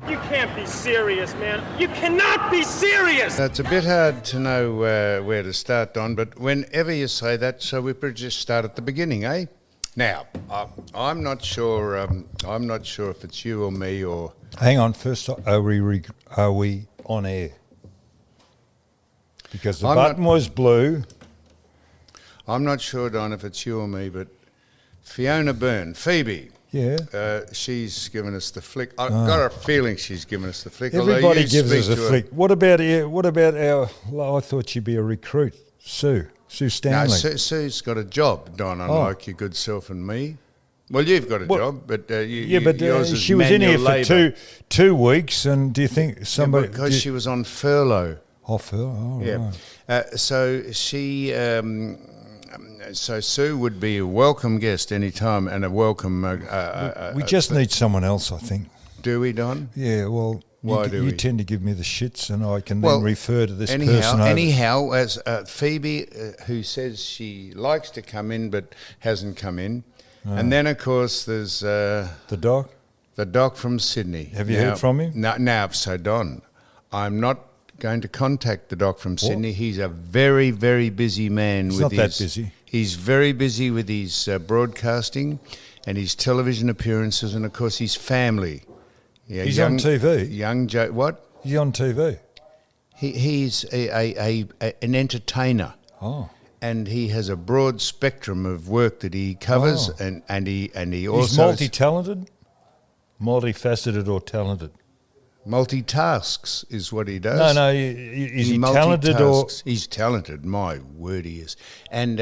You can't be serious, man. You cannot be serious! It's a bit hard to know where to start, Don, but whenever you say that, so we better just start at the beginning, eh? Now, I'm not sure. I'm not sure if it's you or me or. Hang on. First, are we on air? Because the button was blue. I'm not sure, Don, if it's you or me, but Fiona Byrne, Phoebe. Yeah. She's given us the flick. I've got a feeling she's given us the flick. Everybody gives us a flick. What about our? Well, I thought she'd be a recruit, Sue Stanley. No, Sue's got a job, Don. Unlike your good self and me. Well, you've got a job, but yours is she was in here labour. for two weeks, and do you think somebody? Yeah, because she was on furlough. Oh, furlough. Oh, yeah. Right. So she. So Sue would be a welcome guest anytime and a welcome... we just need someone else, I think. Do we, Don? Yeah, well, you tend to give me the shits and I can then refer to this person. Anyhow, as Phoebe, who says she likes to come in but hasn't come in. And then, of course, there's... the doc? The doc from Sydney. Have you heard from him? Now, so Don, I'm not going to contact the doc from Sydney. He's a very, very busy man. He's not that busy. He's very busy with his broadcasting and his television appearances and, of course, his family. Yeah, he's on TV. Young Joe, what? He's on TV. He's an entertainer. Oh. And he has a broad spectrum of work that he covers, and he also... He's multi-talented? Multifaceted or talented? Multitasks is what he does. No, is he talented or... He's talented, my word he is. And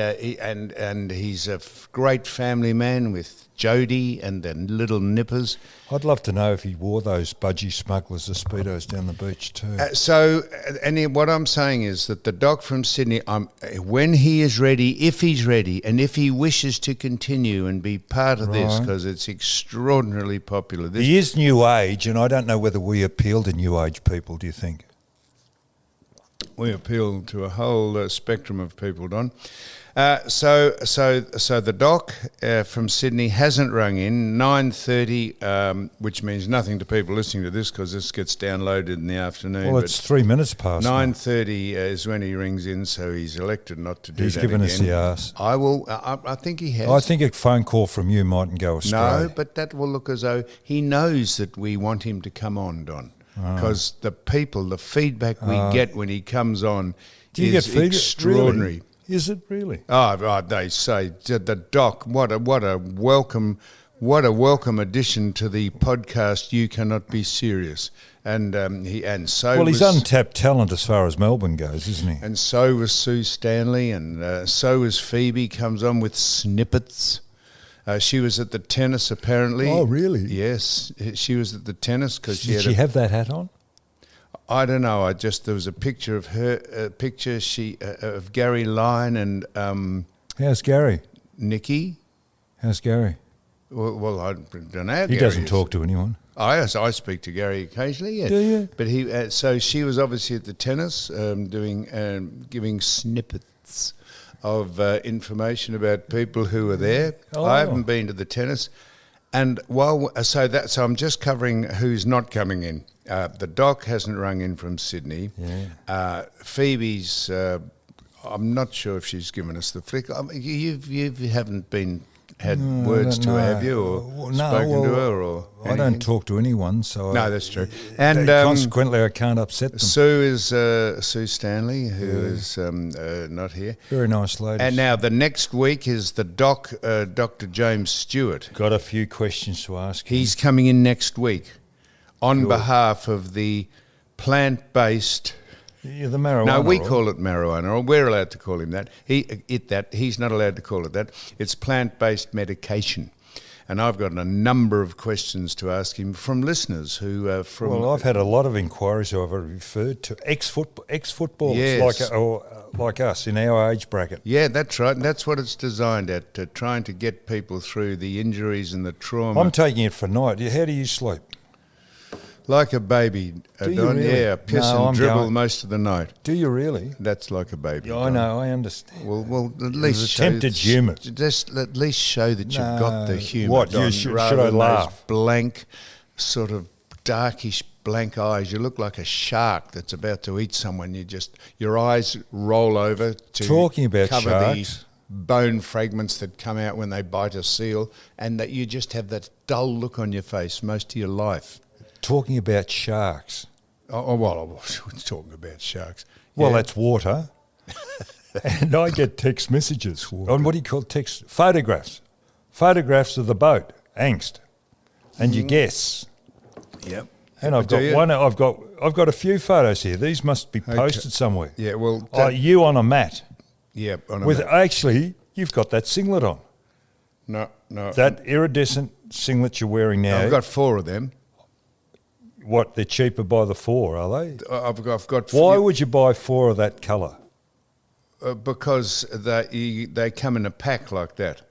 he's a great family man with Jodie and the little nippers. I'd love to know if he wore those budgie smugglers, the Speedos down the beach too. What I'm saying is that the doc from Sydney, when he is ready, if he's ready, and if he wishes to continue and be part of this, because it's extraordinarily popular. He is new age, and I don't know whether we appeal to new age people, do you think? We appeal to a whole spectrum of people, Don. So the doc from Sydney hasn't rung in 9:30, which means nothing to people listening to this because this gets downloaded in the afternoon. Well, it's 3 minutes past. 9:30 is when he rings in, so he's elected not to do that. He's given us the arse. I will. I think he has. I think a phone call from you mightn't go astray. No, but that will look as though he knows that we want him to come on, Don, because the feedback we get when he comes on is extraordinary. Really? Is it really? Oh, they say the doc. What a welcome addition to the podcast. You cannot be serious, and he's untapped talent as far as Melbourne goes, isn't he? And so was Sue Stanley, and so was Phoebe. Comes on with snippets. She was at the tennis apparently. Oh, really? Yes, she was at the tennis because Did she have that hat on? I don't know. There was a picture of her, of Gary Lyon and how's Gary? Nikki. How's Gary? Well, I don't know. He doesn't talk to anyone. I speak to Gary occasionally. Yeah. Do you? But so she was obviously at the tennis, giving snippets of information about people who were there. Oh. I haven't been to the tennis, and so I'm just covering who's not coming in. The doc hasn't rung in from Sydney. Yeah. Phoebe's, I'm not sure if she's given us the flick. You haven't had words to her, have you, or spoken to her, or anything? I don't talk to anyone, so no, that's true. And consequently, I can't upset them. Sue is Sue Stanley, who is not here. Very nice lady. And now the next week is the doc, Dr. James Stewart. Got a few questions to ask. He's coming in next week. On behalf of the plant-based... Yeah, the marijuana. No, we call it marijuana, or we're allowed to call him that. He's not allowed to call it that. It's plant-based medication. And I've got a number of questions to ask him from listeners who are from... Well, I've had a lot of inquiries who I've referred to ex-footballers yes. like us in our age bracket. Yeah, that's right. And that's what it's designed at, trying to get people through the injuries and the trauma. I'm taking it for night. How do you sleep? Like a baby, Do you Don. really? Yeah, piss and dribble most of the night. Do you really? That's like a baby. Yeah, I know, I understand. Well, at least attempted humour. Just at least show that you've got the humour. What? Don, Should rather I than laugh? those blank, sort of darkish blank eyes. You look like a shark that's about to eat someone. Your eyes roll over to Talking about cover sharks. the bone fragments that come out when they bite a seal, and that you just have that dull look on your face most of your life. Talking about sharks. Well, I was talking about sharks. Well, Yeah. that's water. And I get text messages on what do you call text? Photographs. Photographs of the boat, angst. And you guess. Yep. And I've got one. I've got a few photos here. These must be posted somewhere. Yeah, well... You on a mat. Yeah, on a With mat. actually, you've got that singlet on. No. That iridescent singlet you're wearing now. I've got 4 of them. What? They're cheaper by the 4, are they? I've got... Why would you buy 4 of that colour? Because they come in a pack like that.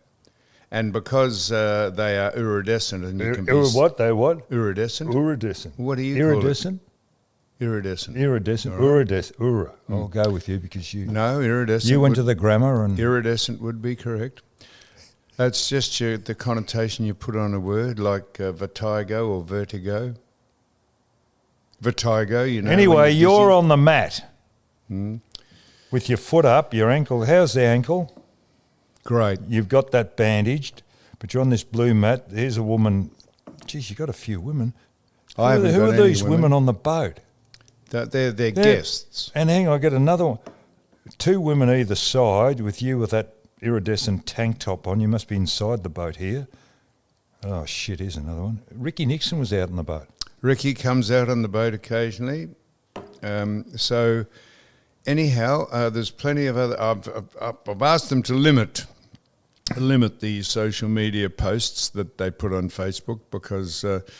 And because they are iridescent and you can be... What? They what? Iridescent? Iridescent. What do you call it? Iridescent? Iridescent. Iridescent. All right. Iridescent. I'll go with you because you... No, iridescent. You went to the grammar and... Iridescent would be correct. That's just the connotation you put on a word, like vertigo or vertigo. Vertigo, you know. Anyway, when you're dizzy. on the mat with your foot up, your ankle. How's the ankle? Great. You've got that bandaged, but you're on this blue mat. There's a woman. Geez, you got a few women. Who are any these women on the boat? They're guests. And hang on, I get another one. 2 women either side with you with that iridescent tank top on. You must be inside the boat here. Oh, shit, here's another one. Ricky Nixon was out on the boat. Ricky comes out on the boat occasionally. So anyhow, there's plenty of other... I've asked them to limit the social media posts that they put on Facebook because, it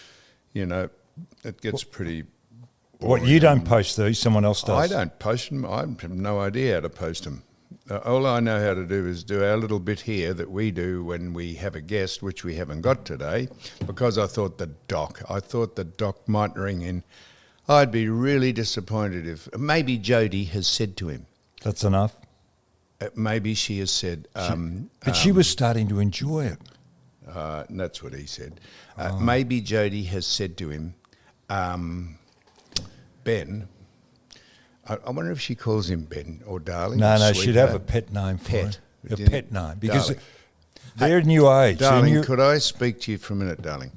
gets pretty boring. What, you don't post these, someone else does? I don't post them. I have no idea how to post them. All I know how to do is do our little bit here that we do when we have a guest, which we haven't got today, because I thought the doc might ring in. I'd be really disappointed if maybe Jodie has said to him. That's enough. Maybe she has said. But she was starting to enjoy it. And that's what he said. Maybe Jodie has said to him, Ben. I wonder if she calls him Ben or darling. No, or she'd have a sweetheart. pet name for Pet. him. A Didn't- pet name. Because Darling. they're new age. Darling, could I speak to you for a minute, darling?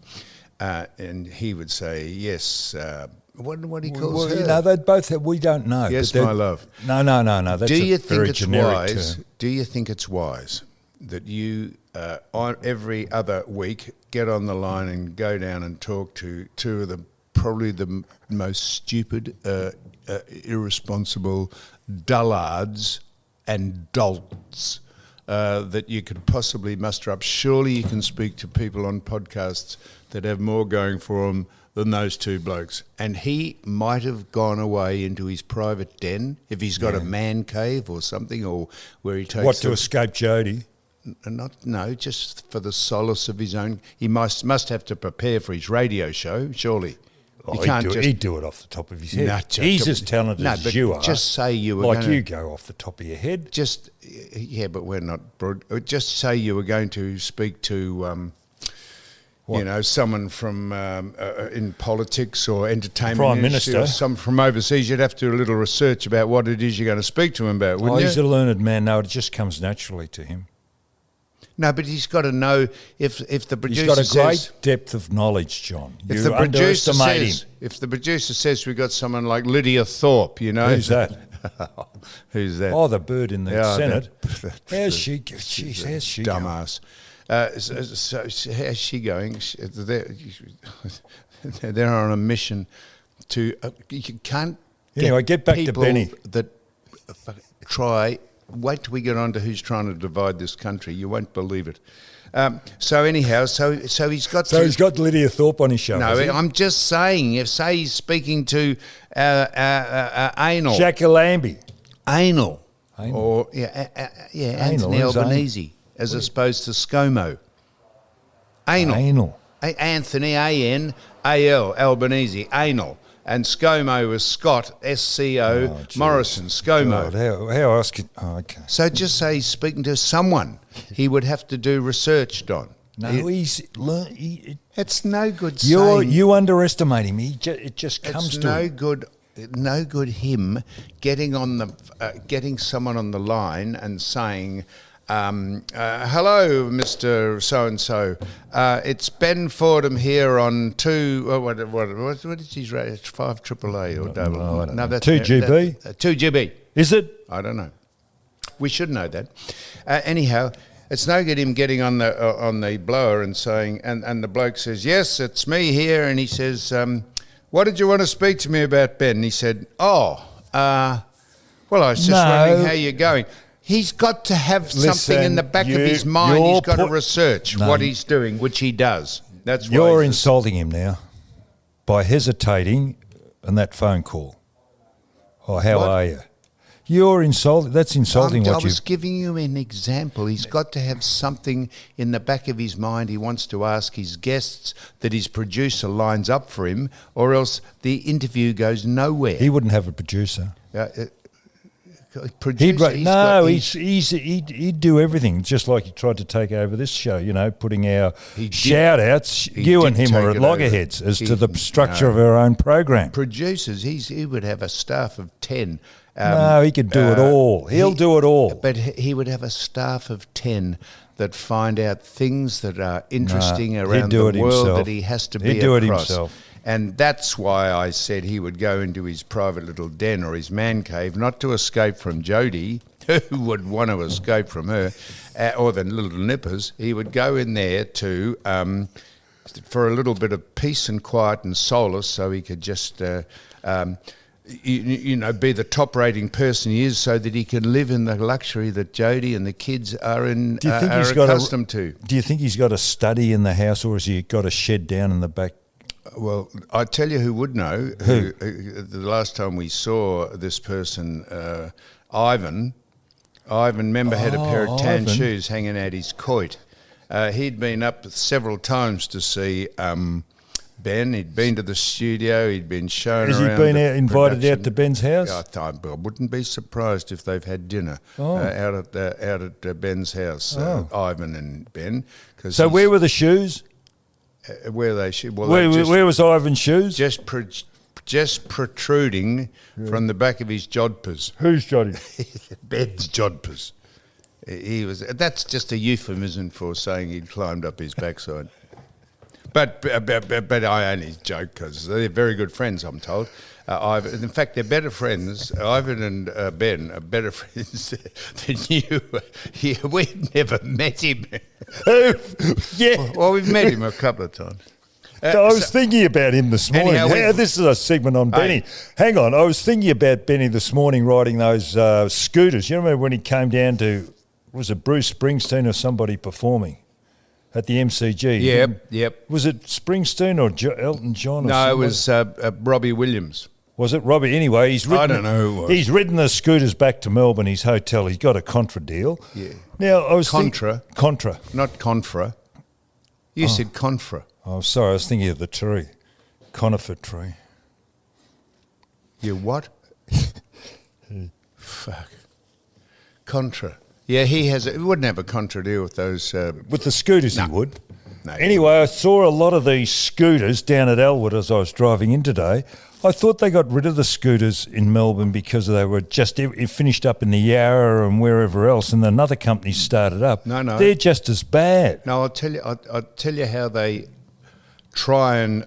And he would say, yes. What he calls her? You know, they both have, we don't know. Yes, but my love. No. That's Do you a very think it's generic wise? term. Do you think it's wise that you, on every other week, get on the line and go down and talk to 2 of the probably the most stupid, irresponsible dullards and dolts that you could possibly muster up? Surely you can speak to people on podcasts that have more going for them than those 2 blokes. And he might have gone away into his private den, if he's got a man cave or something, or where he takes... What, to escape Jodie? No, just for the solace of his own... He must have to prepare for his radio show, surely. Oh, he'd do it off the top of his head. Nah, He's as talented no, as but you are. just say you were like gonna, you go off the top of your head. But we're not broad. Just say you were going to speak to, someone from in politics or entertainment, Prime industry Minister, or some from overseas. You'd have to do a little research about what it is you're going to speak to him about, wouldn't you? He's a learned man. No, it just comes naturally to him. No, but he's got to know if the producer He's got a great says, depth of knowledge, John. if You the producer underestimate says, him. if the producer says we've got someone like Lydia Thorpe, you know, Who's that? Who's that? Oh, the bird in the Yeah, Senate. that- How's she going? Dumbass. So how's she going? They're on a mission to. You can't. Anyway, get back to people Benny. That try. Wait till we get on to who's trying to divide this country. You won't believe it. So anyhow, so he's got. So he's got Lydia Thorpe on his show. No, has he? I'm just saying. If say he's speaking to anal. Jackie Lambie. Anal. Anal. Or Anthony who's Albanese, as opposed to ScoMo. Anal. Anal. Anthony, A-N-A-L, Albanese, anal. And ScoMo was Scott, S-C-O, Oh, geez. Morrison, ScoMo. God, how else can... Oh, okay. So just say he's speaking to someone. He would have to do research, Don. No, It's no good you underestimate him. It just comes it's to no him. good. No good him getting someone on the line and saying, hello, Mr. So-and-so. It's Ben Fordham here on 2... what is his rate? It's 5 AAA or double? No, I don't know. That's 2GB? 2GB. Is it? I don't know. We should know that. Anyhow, it's no good him getting on the blower and saying, and the bloke says, yes, it's me here. And he says, what did you want to speak to me about, Ben? And he said, well, I was just wondering how you're going. He's got to have something in the back of his mind. He's got to research what he's doing, which he does. That's why you're insulting him now by hesitating on that phone call. Oh, how are you? You're insulting. That's insulting. I was giving you an example. He's got to have something in the back of his mind he wants to ask his guests that his producer lines up for him, or else the interview goes nowhere. He wouldn't have a producer. He'd do everything, just like he tried to take over this show, putting our shout-outs, you and him are at loggerheads as to the structure of our own program. Producers, he would have a staff of 10. No, he could do it all. He'll do it all. But he would have a staff of 10 that find out things that are interesting around the world that he has to be across. He'd do it himself. And that's why I said he would go into his private little den or his man cave, not to escape from Jodie, who would want to escape from her, or the little nippers. He would go in there for a little bit of peace and quiet and solace, so he could just be the top-rating person he is, so that he can live in the luxury that Jodie and the kids are accustomed to. Do you think he's got a study in the house, or has he got a shed down in the back? Well, I tell you who would know. Who? The last time we saw this person, Ivan, remember, had a pair of tan shoes hanging out his coit. He'd been up several times to see Ben. He'd been to the studio. He'd been shown around. Has he been invited out to Ben's house? I wouldn't be surprised if they've had dinner out at Ben's house, Ivan and Ben. So where were the shoes? Where they should? Well, where was Ivan's shoes? Just protruding from the back of his jodhpurs. Whose jodhpurs? Ben's jodhpurs. He was. That's just a euphemism for saying he'd climbed up his backside. But I only joke because they're very good friends, I'm told. In fact, they're better friends. Ivan and Ben are better friends than you. Yeah, we've never met him. Yeah. Well, we've met him a couple of times. I was thinking about him this morning. This is a segment on Benny. Hang on. I was thinking about Benny this morning riding those scooters. You remember when he came down to, was it Bruce Springsteen or somebody performing at the MCG? Yep. Was it Springsteen or Elton John? Or no, somebody? It was Robbie Williams. Was it Robbie? Anyway, I don't know who it was. He's ridden the scooters back to Melbourne, his hotel. He's got a Contra deal. Yeah. Now, I was Contra. Contra. Not Confra. You said Confra. Oh, sorry. I was thinking of the tree. Conifer tree. You what? Fuck. Contra. Yeah, he wouldn't have a Contra deal with those. With the scooters, he would. No. Anyway, I saw a lot of these scooters down at Elwood as I was driving in today. I thought they got rid of the scooters in Melbourne because they were just finished up in the Yarra and wherever else, and another company started up. No. They're just as bad. No, I'll tell you how they try and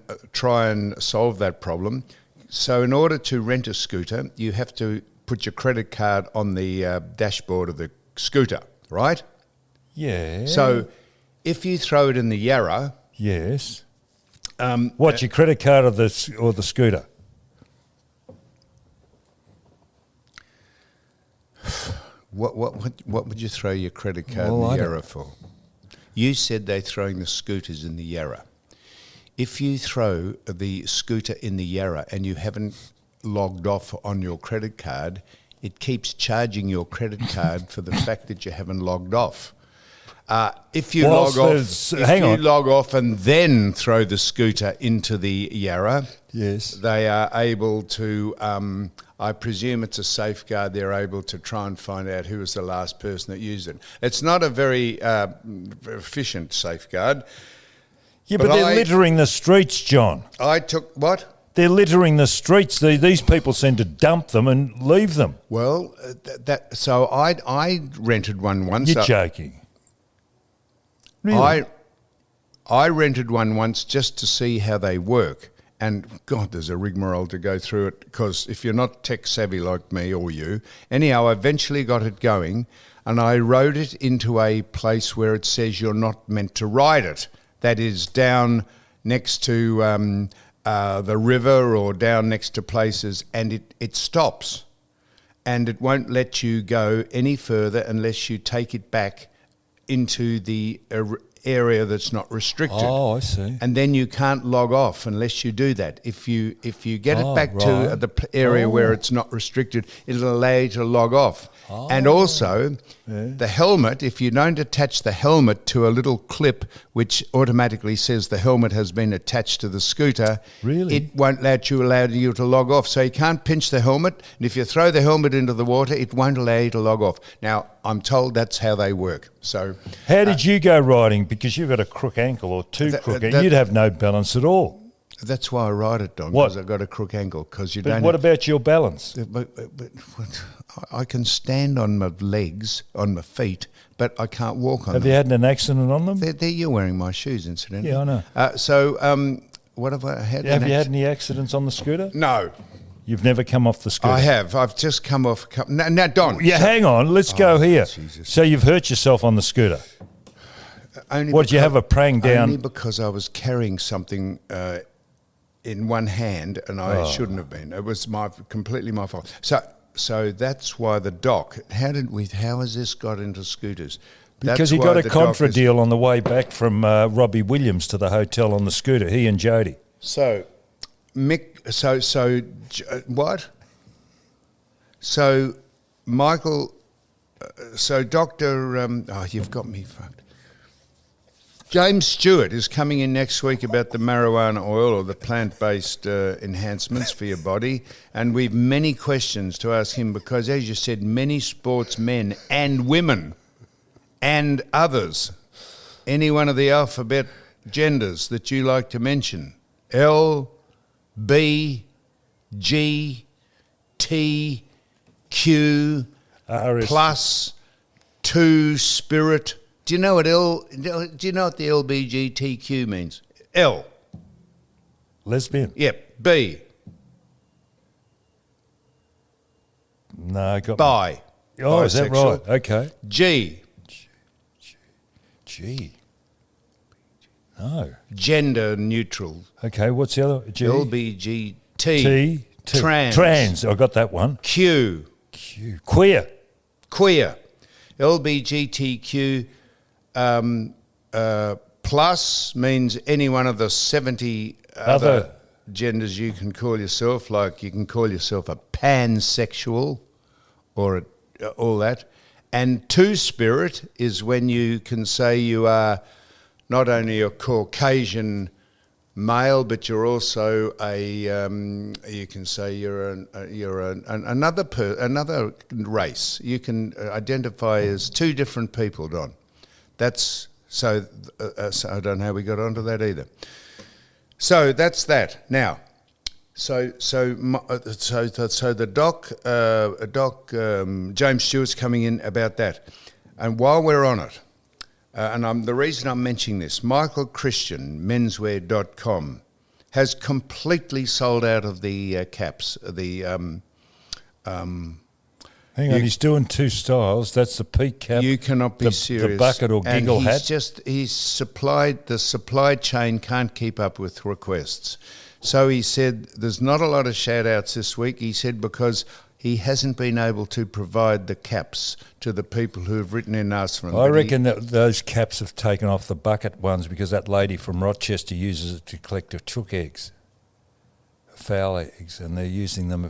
solve that problem. So in order to rent a scooter, you have to put your credit card on the dashboard of the scooter, right? Yeah. So if you throw it in the Yarra... Yes. What's your credit card or the scooter? What would you throw your credit card in the Yarra for? You said they're throwing the scooters in the Yarra. If you throw the scooter in the Yarra and you haven't logged off on your credit card, it keeps charging your credit card for the fact that you haven't logged off. If you log off and then throw the scooter into the Yarra, yes, they are able to. I presume it's a safeguard. They're able to try and find out who was the last person that used it. It's not a very efficient safeguard. Yeah, but they're littering the streets, John. I took what? They're littering the streets. These people seem to dump them and leave them. Well, so I rented one once. You're joking. Really? I rented one once just to see how they work. And, God, there's a rigmarole to go through it because if you're not tech savvy like me or you, anyhow, I eventually got it going and I rode it into a place where it says you're not meant to ride it. That is down next to the river or down next to places, and it stops. And it won't let you go any further unless you take it back into the area that's not restricted. Oh, I see. And then you can't log off unless you do that. If you get it back to the area where it's not restricted, it'll allow you to log off. Oh. And also, the helmet, if you don't attach the helmet to a little clip which automatically says the helmet has been attached to the scooter, really? It won't allow you to log off. So you can't pinch the helmet, and if you throw the helmet into the water, it won't allow you to log off. Now, I'm told that's how they work. So, how did you go riding? Because you've got a crook ankle or two crook ankles. You'd have no balance at all. That's why I ride it, Don, because I've got a crook ankle. But what about your balance? But I can stand on my legs, on my feet, but I can't walk on them. Have you had an accident on them? You're wearing my shoes, incidentally. Yeah, I know. What have I had? Have you had any accidents on the scooter? No. You've never come off the scooter? I have. I've just come off. Now, Don. Yeah, hang on. Let's go here. Jesus. So you've hurt yourself on the scooter? Did you have a prang down? Only because I was carrying something in one hand, and I shouldn't have been. It was completely my fault. So that's why the dock. How has this got into scooters? Because he got a contra deal on the way back from Robbie Williams to the hotel on the scooter. He and Jody. So, Mick. What? So, Michael. So, Doctor. You've got me fucked. James Stewart is coming in next week about the marijuana oil or the plant-based enhancements for your body, and we've many questions to ask him because, as you said, many sportsmen and women and others, any one of the alphabet genders that you like to mention, L, B, G, T, Q, RS. plus, 2, spirit. Do you know what the LBGTQ means? L. Lesbian. Yep. B. No, got Bi. Me. Oh, is that right? Okay. G. G. No. Gender neutral. Okay, what's the other? G. LBGT. T. Trans. Trans. I got that one. Q. Queer. LBGTQ. Plus means any one of the 70 other genders you can call yourself, like you can call yourself a pansexual or all that. And two-spirit is when you can say you are not only a Caucasian male, but you're also you can say you're another race. You can identify as two different people, Don. That's so I don't know how we got onto that either. So that's that. Now, so the doc James Stewart's coming in about that, and while we're on it, the reason I'm mentioning this, Michael Christian, menswear.com, has completely sold out of the caps. Hang on, he's doing two styles. That's the peak cap. You cannot be serious. The bucket or giggle hat. The supply chain can't keep up with requests. So he said there's not a lot of shout outs this week. He said because he hasn't been able to provide the caps to the people who have written in and asked for them. I reckon that those caps have taken off the bucket ones because that lady from Rochester uses it to collect her chook eggs, fowl eggs, and they're using them.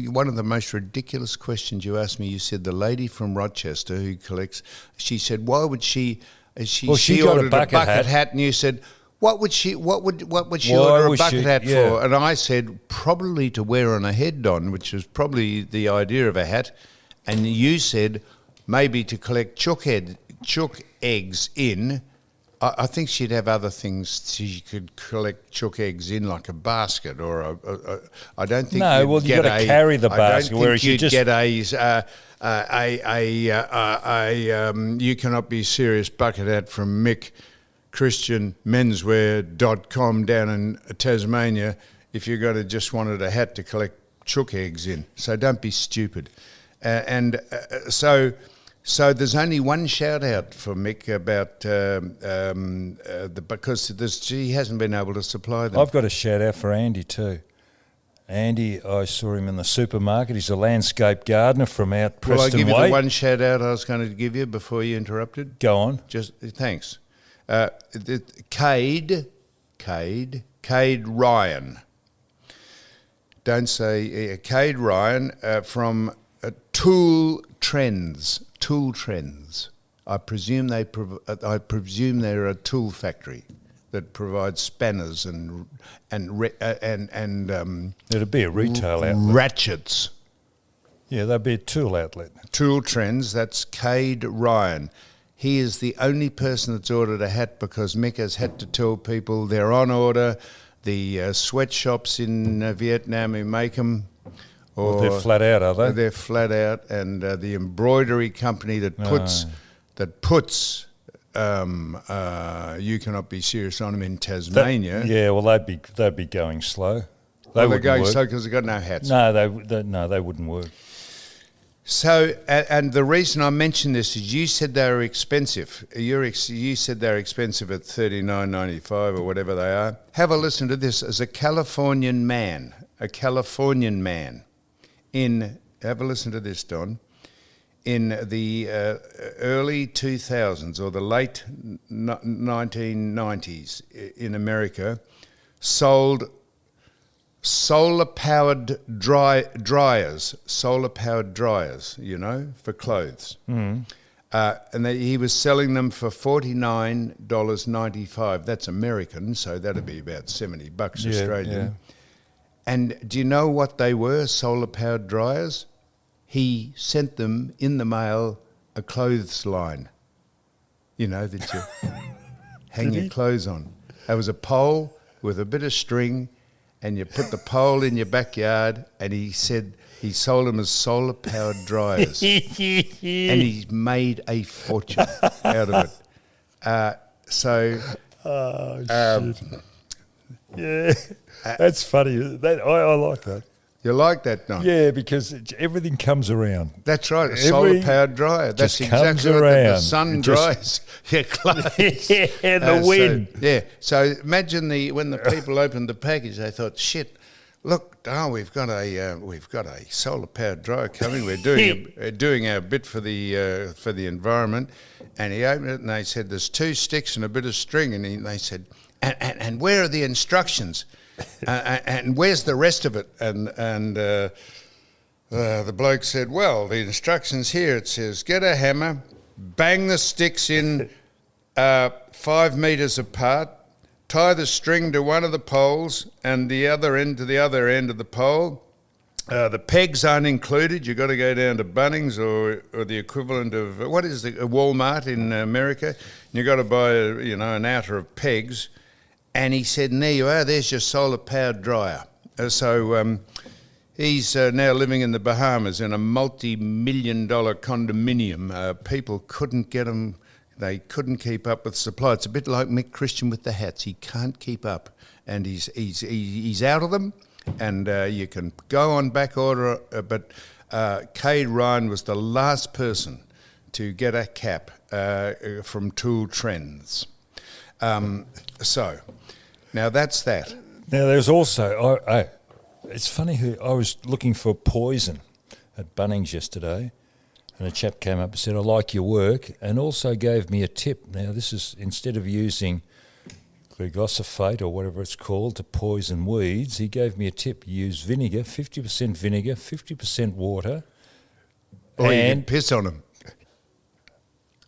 One of the most ridiculous questions you asked me, you said the lady from Rochester who collects, she said, why would she she got ordered a bucket hat. and you said, what would she order a would bucket she- hat yeah. for? And I said, probably to wear on a head, Don, which is probably the idea of a hat. And you said, maybe to collect chook eggs in. I think she'd have other things she could collect chook eggs in, like a basket or I don't think. No, well, you got to carry the basket. I don't Whereas think you'd you just get you cannot be serious bucket hat from Mick ChristianMenswear.com down in Tasmania if you're going to just wanted a hat to collect chook eggs in. So don't be stupid. So there's only one shout out for Mick about because she hasn't been able to supply them. I've got a shout out for Andy too. Andy, I saw him in the supermarket. He's a landscape gardener from out Preston Will I give you Way. the one shout out I was going to give you before you interrupted? Go on. Just thanks. Cade Ryan. Don't say Cade Ryan from Tool Trends. I presume they're a tool factory that provides spanners and It'd be a retail outlet. ratchets. Yeah, that'd be a tool outlet. Tool Trends. That's Cade Ryan. He is the only person that's ordered a hat because Mick has had to tell people they're on order. The sweatshops in Vietnam who make them. Or they're flat out, are they? They're flat out, and the embroidery company that puts You Cannot Be Serious on them in Tasmania. Well, they'd be going slow. They're going slow because they've got no hats. No, they wouldn't work. So, and the reason I mention this is you said they were expensive. You said they're expensive at $39.95 or whatever they are. Have a listen to this. As a Californian man, have a listen to this, Don. In the early 2000s or the late 1990s in America, sold solar-powered dryers, for clothes. Mm. He was selling them for $49.95. That's American, so that'd be about $70 Australian. Yeah. And do you know what they were, solar-powered dryers? He sent them in the mail a clothes line, that you hang your clothes on. There was a pole with a bit of string, and you put the pole in your backyard, and he said he sold them as solar-powered dryers. And he made a fortune out of it. Yeah, that's funny. I like that. You like that, Don? Yeah, because everything comes around. That's right, a solar-powered dryer. That's exactly right. The sun dries your clothes. And the wind. So imagine when the people opened the package, they thought, "Shit, look, we've got a solar-powered dryer coming. We're doing our bit for the environment." And he opened it, and they said, "There's 2 sticks and a bit of string." And they said, "And where are the instructions?" And where's the rest of it? And the bloke said, "Well, the instructions here, it says, get a hammer, bang the sticks in 5 metres apart, tie the string to one of the poles and the other end to the other end of the pole. The pegs aren't included. You've got to go down to Bunnings or the equivalent of, what is a Walmart in America? And you've got to buy, an outer of pegs." And he said, and there you are, there's your solar-powered dryer. He's now living in the Bahamas in a multi-million-dollar condominium. People couldn't get him, they couldn't keep up with supply. It's a bit like Mick Christian with the hats. He can't keep up, and he's out of them, and you can go on back order, but Cade Ryan was the last person to get a cap from Tool Trends. Now that's that. Now there's also, it's funny, I was looking for poison at Bunnings yesterday, and a chap came up and said, "I like your work," and also gave me a tip. Now this is, instead of using glyphosate or whatever it's called to poison weeds. He gave me a tip. Use vinegar, 50% vinegar, 50% water. Or you could piss on them.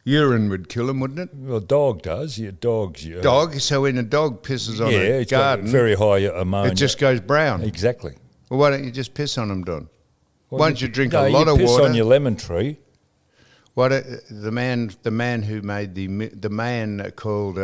Urine would kill them, wouldn't it? Well, a dog does. Yeah, dogs. Yeah. Dog? So when a dog pisses on a it's garden, got very high ammonia. it just goes brown. Exactly. Well, why don't you just piss on them, Don? Well, Why don't you drink no, a lot you of piss water? on your lemon tree. The man who made the man called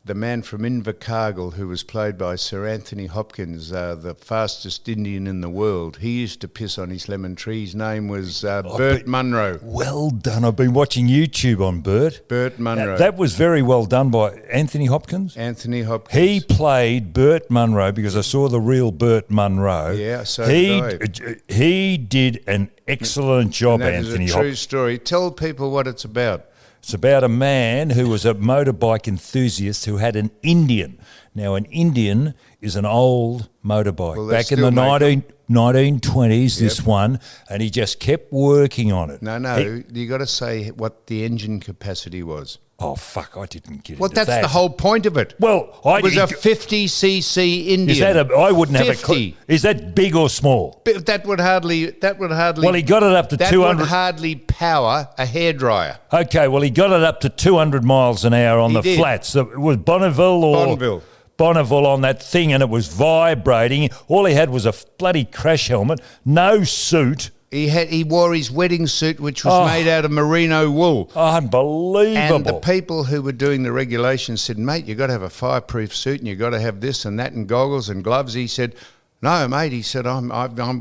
the man from Invercargill, who was played by Sir Anthony Hopkins, the fastest Indian in the world. He used to piss on his lemon tree. His name was Burt Munro. Well done. I've been watching YouTube on Burt. Burt Munro. That was very well done by Anthony Hopkins. Anthony Hopkins. He played Burt Munro because I saw the real Burt Munro. Yeah, so did I. He did an excellent job, And that Anthony is a true story. Tell people what it's about. It's about a man who was a motorbike enthusiast who had an Indian. Now, an Indian is an old motorbike. Well, they back in the still 1920s, this one, and he just kept working on it. No, you got to say what the engine capacity was. Oh, fuck, I didn't get it. Well, that's the whole point of it. Well, it was a 50cc Indian. Is that I wouldn't 50. have a clue. Is that big or small? But that would hardly. Well, he got it up to 200. That would hardly power a hairdryer. Okay, well, he got it up to 200 miles an hour on the flats. It was Bonneville on that thing, and it was vibrating. All he had was a bloody crash helmet, no suit. He wore his wedding suit, which was made out of merino wool. Unbelievable. And the people who were doing the regulations said, mate, you've got to have a fireproof suit and you've got to have this and that and goggles and gloves. He said, no, mate. He said, I'm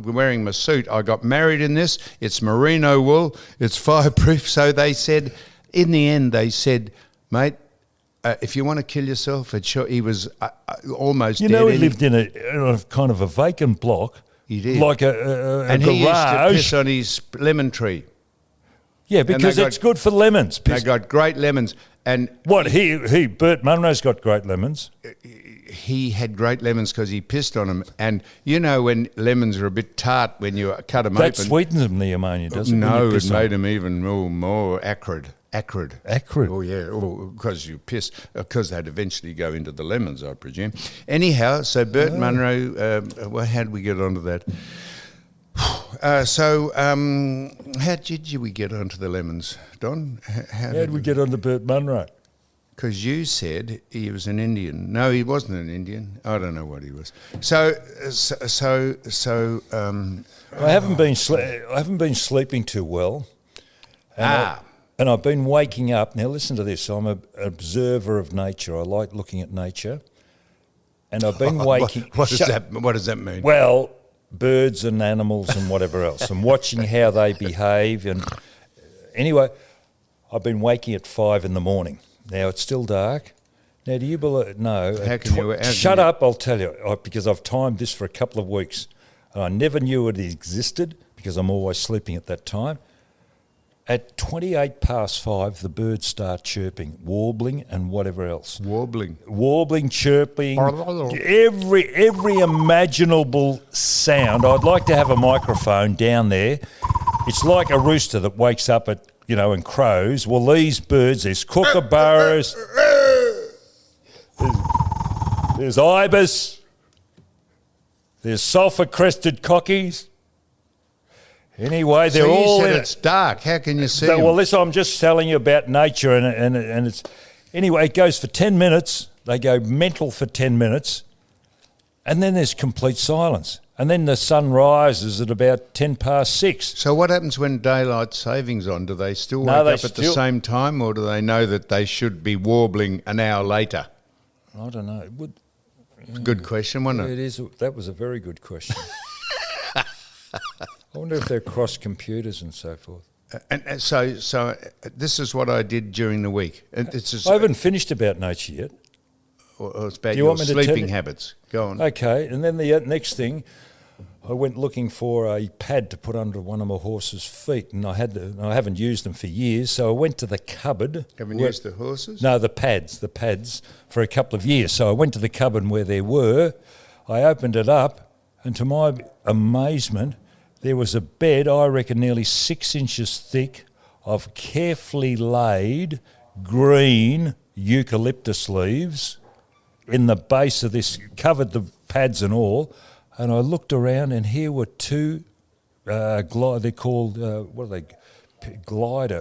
wearing my suit. I got married in this. It's merino wool. It's fireproof. So they said, in the end, they said, mate, if you want to kill yourself, he was almost dead. You know, he lived in a kind of a vacant block. He did. Like a and garage. He used to piss on his lemon tree. Yeah, because it's good for lemons. They got great lemons. And what, Burt Munro's got great lemons. He had great lemons because he pissed on them. And you know when lemons are a bit tart when you cut them open. That sweetens them, the ammonia, doesn't it? No, it made them even more acrid. Acrid. Oh, yeah, because you piss, because they'd eventually go into the lemons, I presume. Anyhow, so Burt Munro, how did we get onto that? How did we get onto the lemons, Don? How did we get onto Burt Munro? Because you said he was an Indian. No, he wasn't an Indian. I don't know what he was. I haven't been sleeping too well. And I've been waking up. Now, listen to this. I'm an observer of nature. I like looking at nature. And I've been waking... What does that mean? Well, birds and animals and whatever else, and watching how they behave. And anyway, I've been waking at 5 in the morning. Now, it's still dark. Now, do you believe... No. Shut up, I'll tell you. Because I've timed this for a couple of weeks. And I never knew it existed because I'm always sleeping at that time. At 28 past 5, the birds start chirping, warbling and whatever else. Warbling, chirping, every imaginable sound. I'd like to have a microphone down there. It's like a rooster that wakes up and crows. Well, these birds, there's kookaburras, there's ibis, there's sulphur-crested cockies. Anyway, they're all. You said it's dark. How can you see? Well, listen, I'm just telling you about nature, and it's anyway. It goes for 10 minutes. They go mental for 10 minutes, and then there's complete silence. And then the sun rises at about 10 past 6. So what happens when daylight saving's on? Do they still wake up at the same time, or do they know that they should be warbling an hour later? I don't know. Good question, wasn't it? It is. That was a very good question. I wonder if they're cross computers and so forth. And so this is what I did during the week. I haven't finished about nature yet. Or it's about your sleeping habits. Go on. Okay, and then the next thing, I went looking for a pad to put under one of my horse's feet, and I haven't used them for years, so I went to the cupboard. Haven't used the horses? No, the pads for a couple of years. So I went to the cupboard where there were. I opened it up, and to my amazement, there was a bed, I reckon nearly 6 inches thick, of carefully laid green eucalyptus leaves in the base of this, covered the pads and all, and I looked around and here were two they're called, what are they?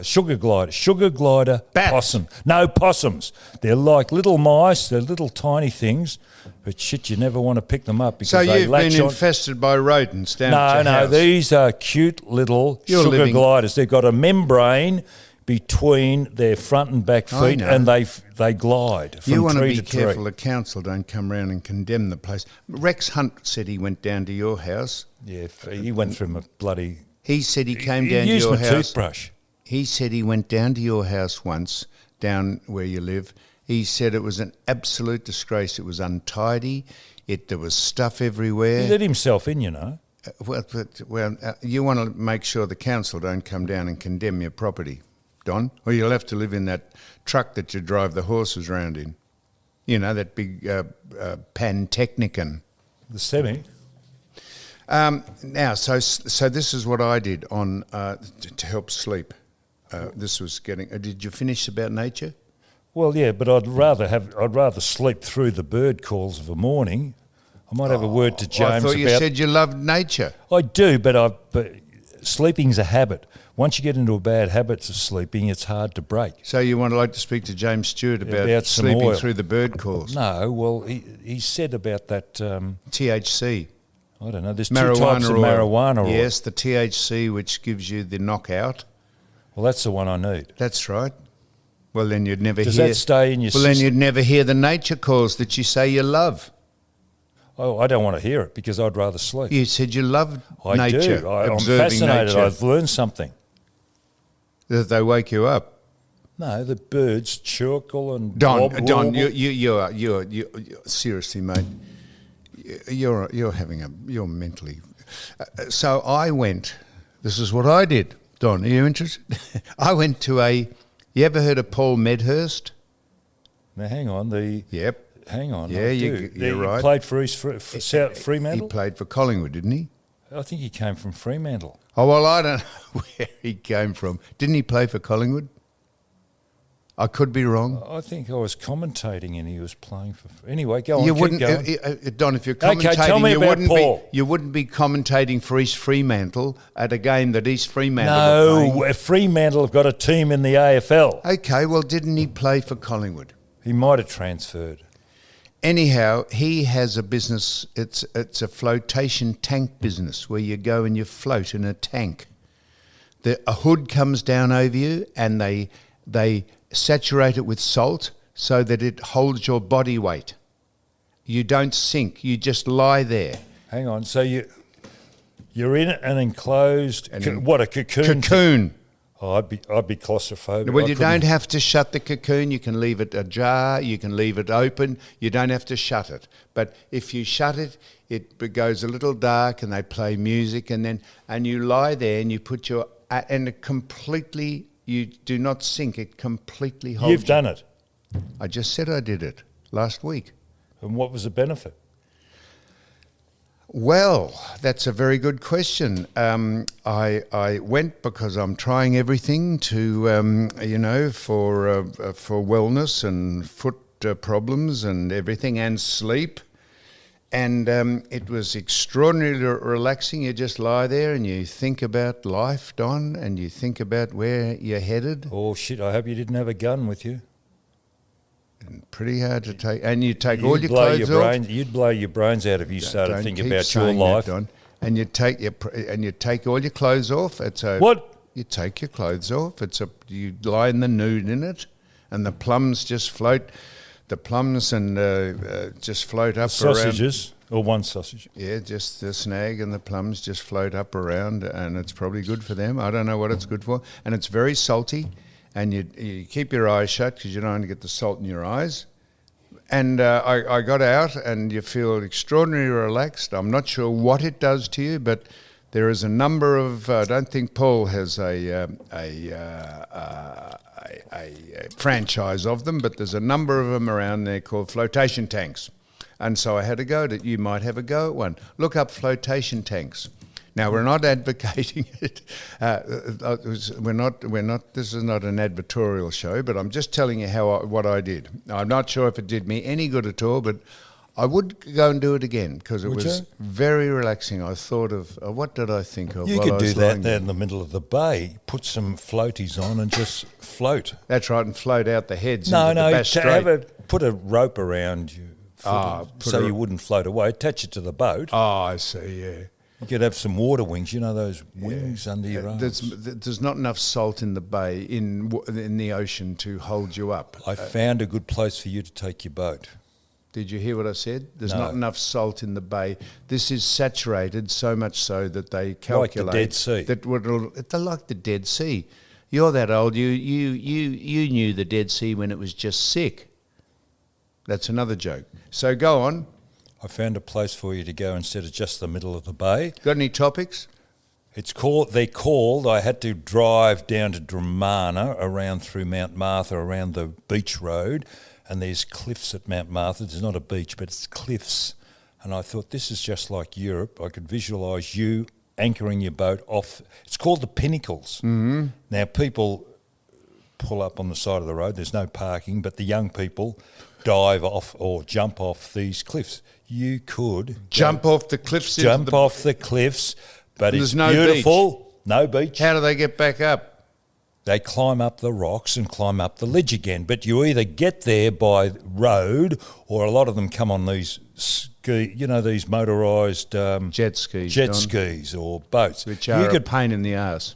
Sugar glider Bats. possum. No, possums. They're like little mice. They're little tiny things, but shit, you never want to pick them up because So they you've latch been on. infested by rodents down at your No, house. these are cute little You're sugar living- gliders. They've got a membrane between their front and back I feet, know. and they glide from You want to tree be to careful tree. the council don't come round and condemn the place. Rex Hunt said he went down to your house. Yeah, he went through my bloody. He said he came He down to used your my house. toothbrush. He said he went down to your house once, down where you live. He said it was an absolute disgrace. It was untidy. There was stuff everywhere. He let himself in, you know. You want to make sure the council don't come down and condemn your property, Don, or you'll have to live in that truck that you drive the horses round in. You know, that big Pantechnicon. The semi. Now, so this is what I did on to help sleep. This was getting. Did you finish about nature? Well, yeah, but I'd rather sleep through the bird calls of a morning. I might have a word to James I thought you about. said you loved nature. I do, but sleeping's a habit. Once you get into a bad habit of sleeping, it's hard to break. So you want to like to speak to James Stewart about some sleeping oil. through the bird calls? No, well, he said about that. THC. I don't know. There's two Marijuana types of oil. marijuana oil. Yes, the THC, which gives you the knockout. Well, that's the one I need. That's right. Well, then you'd never Does hear. that stay in your Well, then system? you'd never hear the nature calls that you say you love. Oh, I don't want to hear it because I'd rather sleep. You said you loved I nature. do. I'm observing fascinated. nature. I've learned something. That they wake you up. No, the birds chircle and Don, warble. you're seriously, mate. You're mentally. So I went. This is what I did. Don, are you interested? I went to You ever heard of Paul Medhurst? Now, hang on. Yep. Hang on. Yeah, I you're do. He right. played for South He Fremantle? played for Collingwood, didn't he? I think he came from Fremantle. Oh, well, I don't know where he came from. Didn't he play for Collingwood? I could be wrong. I think I was commentating and he was playing for... Anyway, go on, You keep wouldn't, going. Don. If you're Okay, commentating, tell me about Paul. You wouldn't be commentating for East Fremantle at a game that East Fremantle were playing. No, Fremantle have got a team in the AFL. Okay, well, didn't he play for Collingwood? He might have transferred. Anyhow, he has a business. It's a flotation tank business where you go and you float in a tank. A hood comes down over you, and they saturate it with salt so that it holds your body weight. You don't sink. You just lie there. Hang on. So you're in an enclosed... a cocoon? Cocoon. Oh, I'd be claustrophobic. Well, I you couldn't- don't have to shut the cocoon. You can leave it ajar. You can leave it open. You don't have to shut it. But if you shut it, it goes a little dark, and they play music, and you lie there, and you put your and it completely. You do not sink. It completely holds. You've done it. I just said I did it last week. And what was the benefit? Well, that's a very good question. I went because I'm trying everything to, for wellness and foot problems and everything, and sleep. And it was extraordinarily relaxing. You just lie there and you think about life, Don, and you think about where you're headed. Oh, shit, I hope you didn't have a gun with you. Pretty hard to take. And you take all You'd your blow clothes your off. brains. You'd blow your brains out if you started Don't thinking keep about your saying that, life. Don. And you take all your clothes off. What? You take your clothes off. You lie in the nude in it, and the plums just float. The plums and just float up around. Sausages, or one sausage. Yeah, just the snag and the plums just float up around, and it's probably good for them. I don't know what it's good for, and it's very salty. And you keep your eyes shut because you don't want to get the salt in your eyes. And I got out, and you feel extraordinarily relaxed. I'm not sure what it does to you, but there is a number of. I don't think Paul has a franchise of them, but there's a number of them around there called flotation tanks. And so I had a go at it. You might have a go at one. Look up flotation tanks. Now, we're not advocating it. We're not. This is not an advertorial show, but I'm just telling you what I did. I'm not sure if it did me any good at all, but I would go and do it again because it was very relaxing. I thought of what did I think of? You could do that there in the middle of the bay. Put some floaties on and just float. That's right, and float out the heads. No, into the Bass Strait. Put a rope around you, so you wouldn't float away. Attach it to the boat. Oh, I see. Yeah. You could have some water wings, those wings under your arms. There's not enough salt in the bay, in the ocean, to hold you up. I found a good place for you to take your boat. Did you hear what I said? There's not enough salt in the bay. This is saturated so much so that they calculate... Like the Dead Sea. They're like the Dead Sea. You're that old. You knew the Dead Sea when it was just sick. That's another joke. So go on. I found a place for you to go instead of just the middle of the bay. Got any topics? I had to drive down to Dramana, around through Mount Martha, around the beach road, and there's cliffs at Mount Martha. There's not a beach, but it's cliffs. And I thought, this is just like Europe. I could visualise you anchoring your boat off. It's called the Pinnacles. Mm-hmm. Now, people pull up on the side of the road. There's no parking, but the young people dive off or jump off these cliffs. You could jump off the cliffs. Jump off the cliffs, but it's beautiful. Beach. No beach. How do they get back up? They climb up the rocks and climb up the ledge again. But you either get there by road, or a lot of them come on these these motorised jet skis or boats, which are a pain in the arse.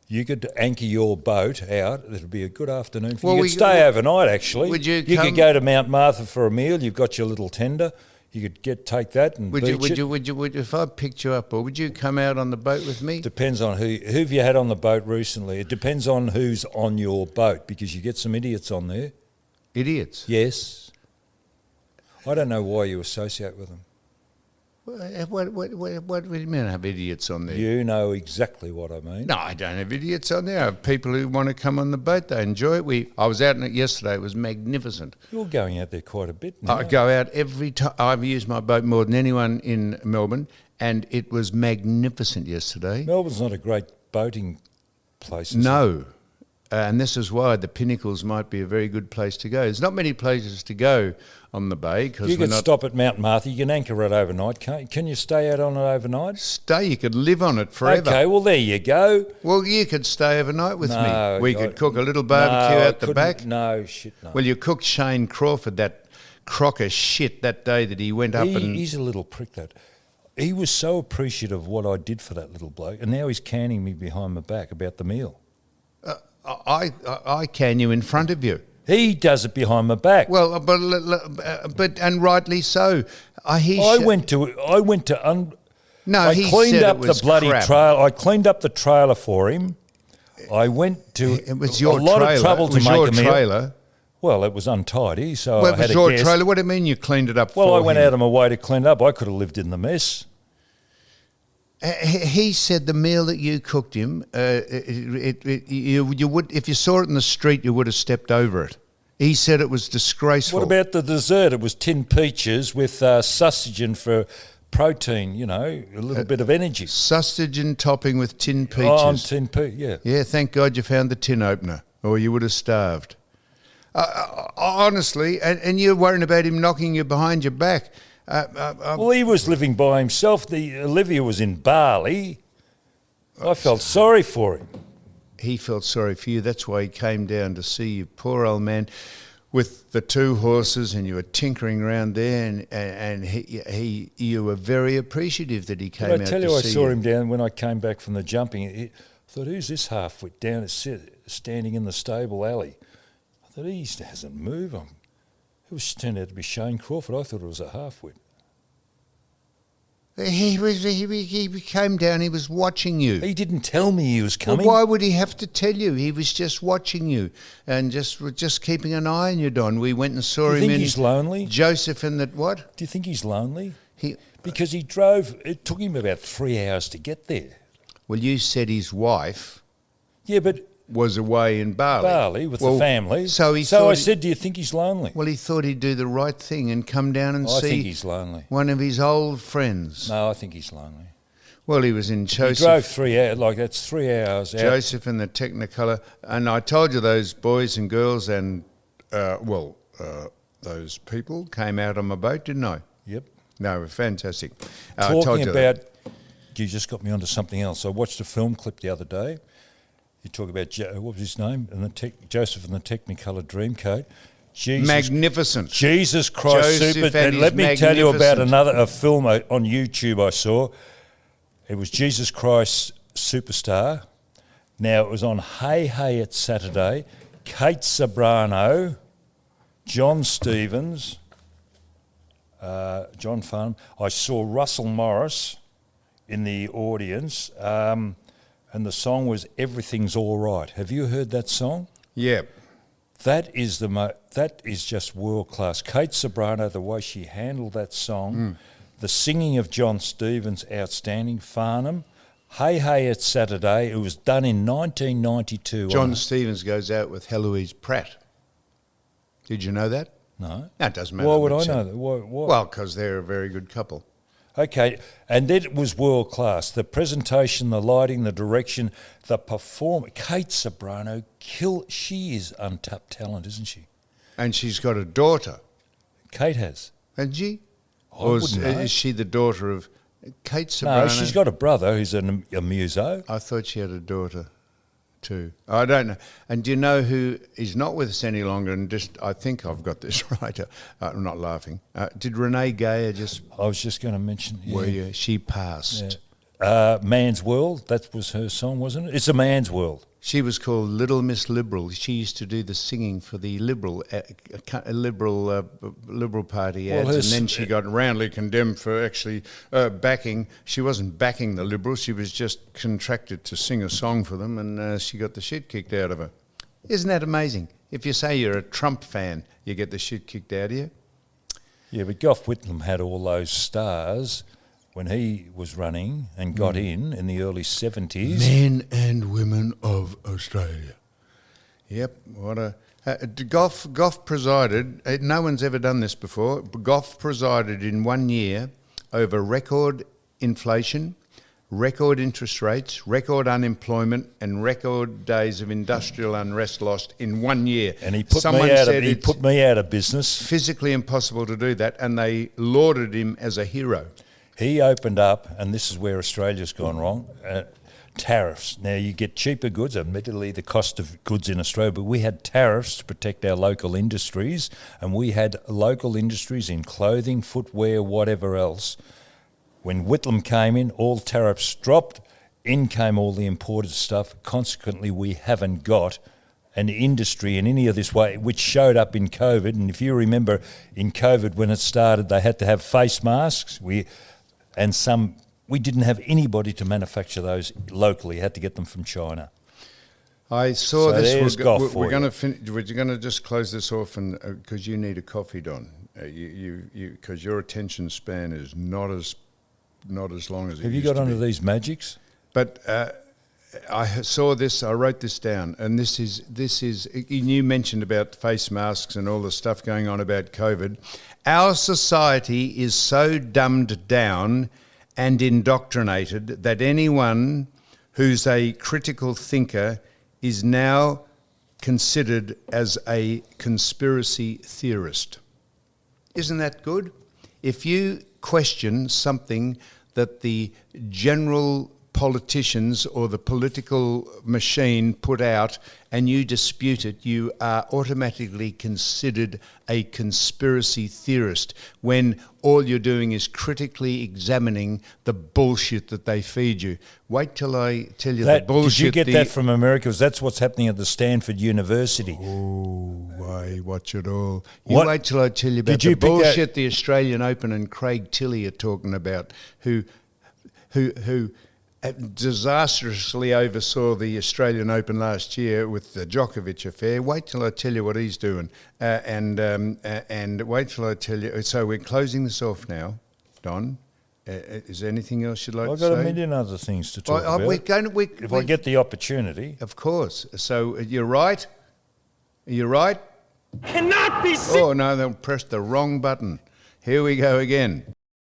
You could anchor your boat out. It'll be a good afternoon for you. You could stay overnight, actually. You could go to Mount Martha for a meal. You've got your little tender. You could take that and would you if I picked you up, or would you come out on the boat with me? Depends on who've you had on the boat recently. It depends on who's on your boat, because you get some idiots on there. Idiots? Yes. I don't know why you associate with them. What do you mean I have idiots on there? You know exactly what I mean. No, I don't have idiots on there. I have people who want to come on the boat. They enjoy it. I was out in it yesterday. It was magnificent. You're going out there quite a bit now. I go out every time. I've used my boat more than anyone in Melbourne, and it was magnificent yesterday. Melbourne's not a great boating place, No. And this is why the Pinnacles might be a very good place to go. There's not many places to go on the bay. You could stop at Mount Martha. You can anchor it overnight, can't you? Can you stay out on it overnight? Stay? You could live on it forever. Okay, well, there you go. Well, you could stay overnight with me. We could cook a little barbecue out the back. No. Well, you cooked Shane Crawford, that crock of shit, that day that he went up and... He's a little prick, that. He was so appreciative of what I did for that little bloke, and now he's canning me behind my back about the meal. I can you in front of you. He does it behind my back. Well, but and rightly so. I cleaned up the bloody trailer. I cleaned up the trailer for him. I went to it was your a lot trailer. of trouble to it was make your a meal. Trailer. Well, it was untidy, so well, I had it was your guess. trailer. What do you mean you cleaned it up for him? Well, I went out of my way to clean it up. I could have lived in the mess. He said the meal that you cooked him, you would, if you saw it in the street, you would have stepped over it. He said it was disgraceful. What about the dessert? It was tinned peaches with sausage and for protein, a little bit of energy. Sausage and topping with tinned peaches. Oh, on tinned peach, yeah. Yeah, thank God you found the tin opener, or you would have starved. Honestly, and you're worrying about him knocking you behind your back. Well, he was living by himself. Olivia was in Bali. I felt sorry for him. He felt sorry for you. That's why he came down to see you, poor old man, with the two horses, and you were tinkering around there, and you were very appreciative that he came out to see you. I tell you, I saw him down when I came back from the jumping. I thought, who's this half-wit down standing in the stable alley? I thought, he hasn't moved. It turned out to be Shane Crawford. I thought it was a half-wit. He came down, he was watching you. He didn't tell me he was coming. Well, why would he have to tell you? He was just watching you and just keeping an eye on you, Don. We went and saw him in... Do you think he's lonely? Joseph and that what? Do you think he's lonely? Because he drove... It took him about 3 hours to get there. Well, you said his wife... Yeah, but... was away in Bali. With the family. So I said, do you think he's lonely? Well, he thought he'd do the right thing and come down and see... I think he's lonely. One of his old friends. No, I think he's lonely. Well, he was in He Joseph. drove 3 hours, like that's 3 hours out. Joseph and the Technicolor. And I told you those boys and girls and, those people came out on my boat, didn't I? Yep. No, fantastic. Talking about, you just got me onto something else. I watched a film clip the other day. You talk about, what was his name? Joseph and the Technicolor Dreamcoat. Magnificent. Jesus Christ, Joseph super. and And let me tell you about magnificent. a film on YouTube I saw. It was Jesus Christ Superstar. Now, it was on Hey Hey at Saturday. Kate Sobrano, John Stevens, John Farnham. I saw Russell Morris in the audience, and the song was Everything's All Right. Have you heard that song? Yeah. That is that is just world class. Kate Sobrano, the way she handled that song, the singing of John Stevens, outstanding. Farnham, Hey Hey It's Saturday. It was done in 1992. John Stevens goes out with Heloise Pratt. Did you know that? No. No, it doesn't matter. Why would I know that? Why? Well, because they're a very good couple. Okay, and it was world class. The presentation, the lighting, the direction, the performance. Kate Sobrano, she is untapped talent, isn't she? And she's got a daughter. Kate has. Hasn't she? I Or wouldn't know. is she the daughter of Kate Sobrano? No, she's got a brother who's a muso. I thought she had a daughter too. I don't know. And do you know who is not with us any longer? And I think I've got this right. I'm not laughing. Did Renee Gayer just... I was just going to mention. Yeah. Were you? She passed. Yeah. Man's World, that was her song, wasn't it? It's a Man's World. She was called Little Miss Liberal. She used to do the singing for the Liberal Party ads, and then she got roundly condemned for actually backing. She wasn't backing the Liberals. She was just contracted to sing a song for them, and she got the shit kicked out of her. Isn't that amazing? If you say you're a Trump fan, you get the shit kicked out of you. Yeah, but Gough Whitlam had all those stars when he was running and got in the early 70s. Men and women of Australia. Yep, what a... Gough presided, no one's ever done this before, Gough presided in 1 year over record inflation, record interest rates, record unemployment, and record days of industrial unrest lost in 1 year. And he put me out of business. Physically impossible to do that, and they lauded him as a hero. He opened up, and this is where Australia's gone wrong, tariffs. Now, you get cheaper goods, admittedly the cost of goods in Australia, but we had tariffs to protect our local industries, and we had local industries in clothing, footwear, whatever else. When Whitlam came in, all tariffs dropped, in came all the imported stuff. Consequently, we haven't got an industry in any of this way, which showed up in COVID. And if you remember, in COVID, when it started, they had to have face masks. We didn't have anybody to manufacture those locally. Had to get them from China. I saw this. We're going to just close this off, and because you need a coffee, Don. Because your attention span is not as long as it Have you used got to onto be. these magics? But I saw this. I wrote this down, and this is. You mentioned about face masks and all the stuff going on about COVID. Our society is so dumbed down and indoctrinated that anyone who's a critical thinker is now considered as a conspiracy theorist. Isn't that good? If you question something that the general politicians or the political machine put out and you dispute it, you are automatically considered a conspiracy theorist when all you're doing is critically examining the bullshit that they feed you. Wait till I tell you the bullshit. Did you get that from America? Because that's what's happening at the Stanford University. Oh, I watch it all. Wait till I tell you about the bullshit the Australian Open and Craig Tilley are talking about, who disastrously oversaw the Australian Open last year with the Djokovic affair. Wait till I tell you what he's doing, and wait till I tell you. So we're closing this off now, Don. Is there anything else you'd like to say? I've got a million other things to talk about. If I get the opportunity. Of course. So you're right. You're right. Cannot be seen. Oh no, they pressed the wrong button. Here we go again.